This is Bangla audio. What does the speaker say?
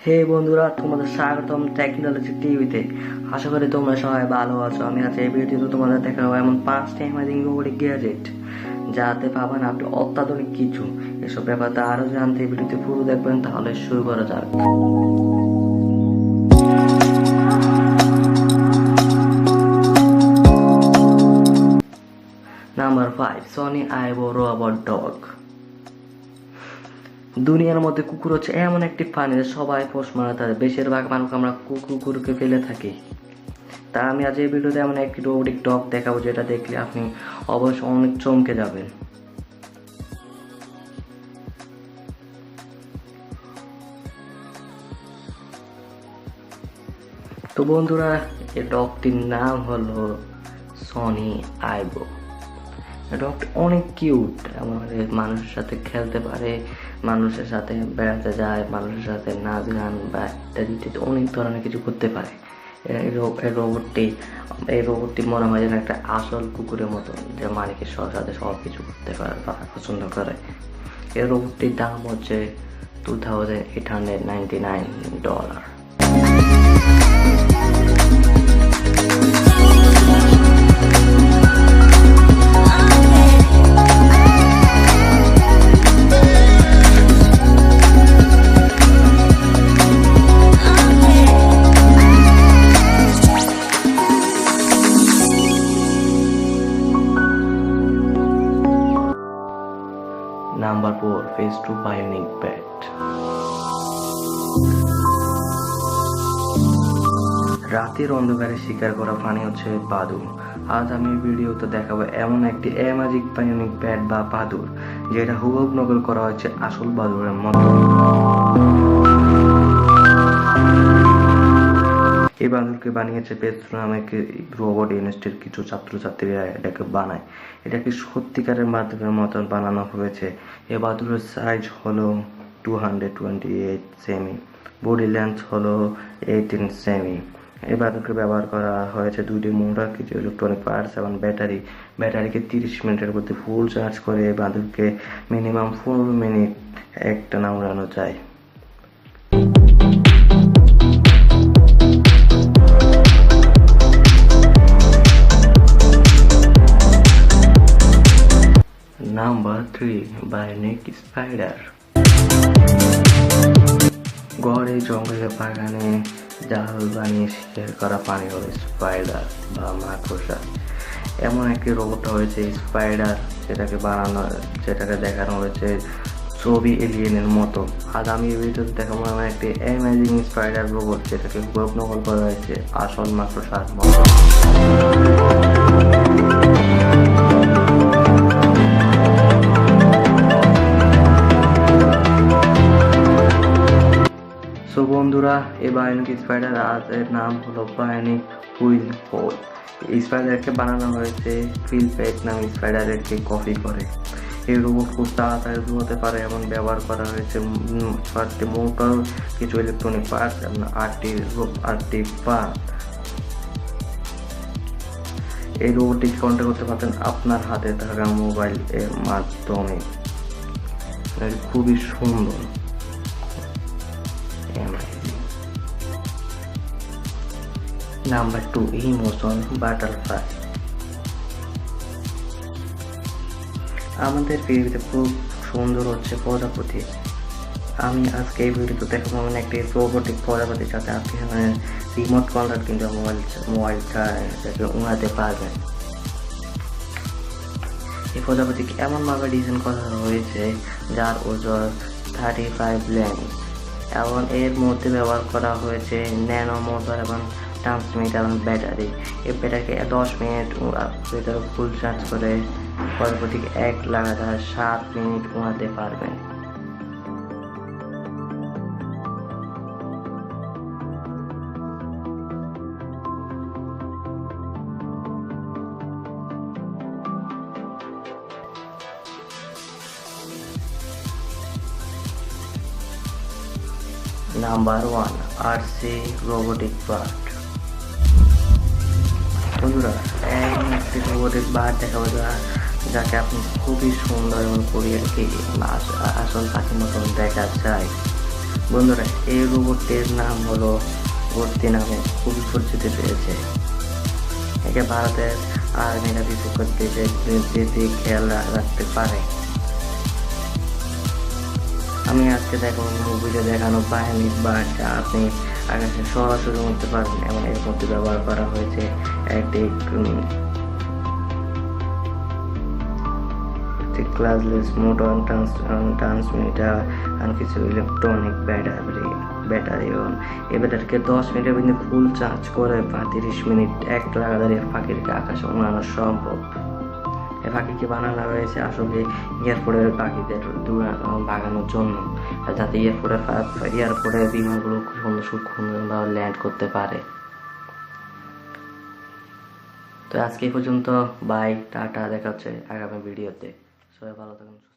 হে বন্ধুরা, তোমাদের স্বাগতম টেকনোলজি টিভিতে। আশা করি তোমরা সবাই ভালো আছো। আমি আজ এই ভিডিওতে তোমাদের দেখাবো এমন 5টি অ্যামেজিং রোবোটিক গ্যাজেট যাতে পাবেন আপনি অত্যাধুনিক কিছু। এসব ব্যাপারে আরো জানতে এই ভিডিওতে পুরো দেখবেন। তাহলে শুরু করা যাক। নাম্বার 5, সনি আইবো রোবট ডগ। দুনিয়ার মধ্যে কুকুর হচ্ছে এমন একটি প্রাণী সবাই পোষ মারা থাকে। বেশিরভাগ মানুষ আমরা কুকুরকে ফেলে থাকি। তা আমি আজ এই ভিডিওতে এমন একটি রোবোটিক ডগ দেখাবো যেটা দেখলে আপনি অবশ্যই অনেক চমকে যাবেন। তো বন্ধুরা, এই ডগটির নাম হলো সনি আইবো। ডগটি অনেক কিউট, আমাদের মানুষের সাথে খেলতে পারে, মানুষের সাথে বেড়াতে যায়, মানুষের সাথে নাচ গান বা ইত্যাদি অনেক ধরনের কিছু করতে পারে। এই রোবটটি মনে হয় যেন একটা আসল কুকুরের মতো, যে মালিকের সাথে সব কিছু করতে পারে বা পছন্দ করে। এই রোবটটির দাম হচ্ছে $2,899। Number 4, Festo bionic bat. রাতের অন্ধকারে শিকার করা প্রাণী হচ্ছে বাদুড়। আজ আমি ভিডিওতে দেখাবো এমন একটি অ্যামেজিং বায়োনিক ব্যাট বা বাদুড় যেটা হুবহু নকল করা হয়েছে আসল বাদুড়ের মতো। এই বাদুড়কে বানিয়েছে পেট্রো নামে রোবট ইন্ডাস্ট্রির কিছু ছাত্রছাত্রীরা এটাকে বানায়। এটাকে সত্যিকারের বাদুড়ের মতন বানানো হয়েছে। এই বাদুড়ের সাইজ হলো 228 সেমি, বডি লেন্থ হলো 18 সেমি। এই বাদুড়কে ব্যবহার করা হয়েছে 2টি মোটর, কিছু ইলেকট্রনিক পার্টস এবং ব্যাটারিকে 30 মিনিটের মধ্যে ফুল চার্জ করে এই বাদুড়কে মিনিমাম 15 মিনিট একটানা উড়ানো যায়। Number 3, bionic spider. গড়ে জঙ্গলে বাগানে জাল বানিয়ে শিকার করা প্রাণী হলো স্পাইডার বা মাকড়সা। এমন একটি রোবট হয়েছে স্পাইডার, যেটাকে দেখানো হয়েছে ছবি এলিয়েনের মতো। আজ আমি এই ভিডিওতে দেখাবো এমন একটি অ্যামেজিং স্পাইডার রোবট যেটাকে নকল করা হয়েছে আসল মাকড়সার মতো। বন্ধুরা, এই বায়োনিক স্পাইডার এর নাম হলো বায়োনিক হুইল হোল। এই স্পাইডারকে বানানো হয়েছে ফিলপেট নামে স্পাইডারকে কপি করে। এই রোবট খুব তাড়াতাড়ি দৌড়াতে পারে এবং ব্যবহার করা হয়েছে 6টি মোটর, কিছু ইলেকট্রনিক পার্টস এবং 8টি পা। এই রোবটটিকে কন্ট্রোল করতে পারতেন আপনার হাতে থাকা মোবাইল এর মাধ্যমে। খুবই সুন্দর। Number 2, emotion butterfly. আমাদের পৃথিবীতে খুব সুন্দর হচ্ছে প্রজাপতি। আমি আজকে এই ভিডিওতে দেখাবো এমন একটি রোবোটিক প্রজাপতি যাতে আপনি রিমোট কন্ট্রোল কিন্তু মোবাইলটা উড়াতে পারবেন। এই প্রজাপতিকে এমনভাবে ডিজাইন করা হয়েছে যার ওজন 35 ল্যান্ড এবং এর মধ্যে ব্যবহার করা হয়েছে ন্যানো মোটর এবং ট্রান্সমিটার এবং ব্যাটারি। এই ব্যাটারিকে 10 মিনিট ভিতরে ফুল চার্জ করে প্রজাপতিকে লাগাতার 7 মিনিট উড়াতে পারবেন। Number 1, RC robotic bird. বন্ধুরা, একটি রোবোটিক বার্ড দেখাবো যাকে আপনি খুবই সুন্দর এবং খুবই আসল পাখির মতন দেখা যায়। বন্ধুরা, এই রোবটটির নাম হলো ভর্তি নামে খুবই পরিচিতি পেয়েছে। একে ভারতের আর্মিরা রিসিভ করতে বেশি খেয়াল রাখতে পারে। আমি আজকে দেখাবো মুভিতে দেখানো বাহিনীর বাসটা আপনি আকাশে সরাসরি উঠতে পারবেন এবং এর মধ্যে ব্যবহার করা হয়েছে একটি ক্লাসলেস মোটর ট্রান্সমিটার আর কিছু ইলেকট্রনিক ব্যাটারিয়ন। এই ব্যাটারিকে 10 মিনিটের মধ্যে ফুল চার্জ করে 30 মিনিট এক লাগাতার পাখিকে আকাশে উড়ানো সম্ভব। এই পাখিকে বানানো হয়েছে আসলে এয়ারপোর্টের পাখিদের ভাগানোর জন্য, যাতে এয়ারপোর্টের বিমানগুলো খুব সুন্দরভাবে ল্যান্ড করতে পারে। তো আজকে এই পর্যন্ত, বাই, টাটা, দেখা হচ্ছে আগামী ভিডিওতে। সবাই ভালো থাকুন।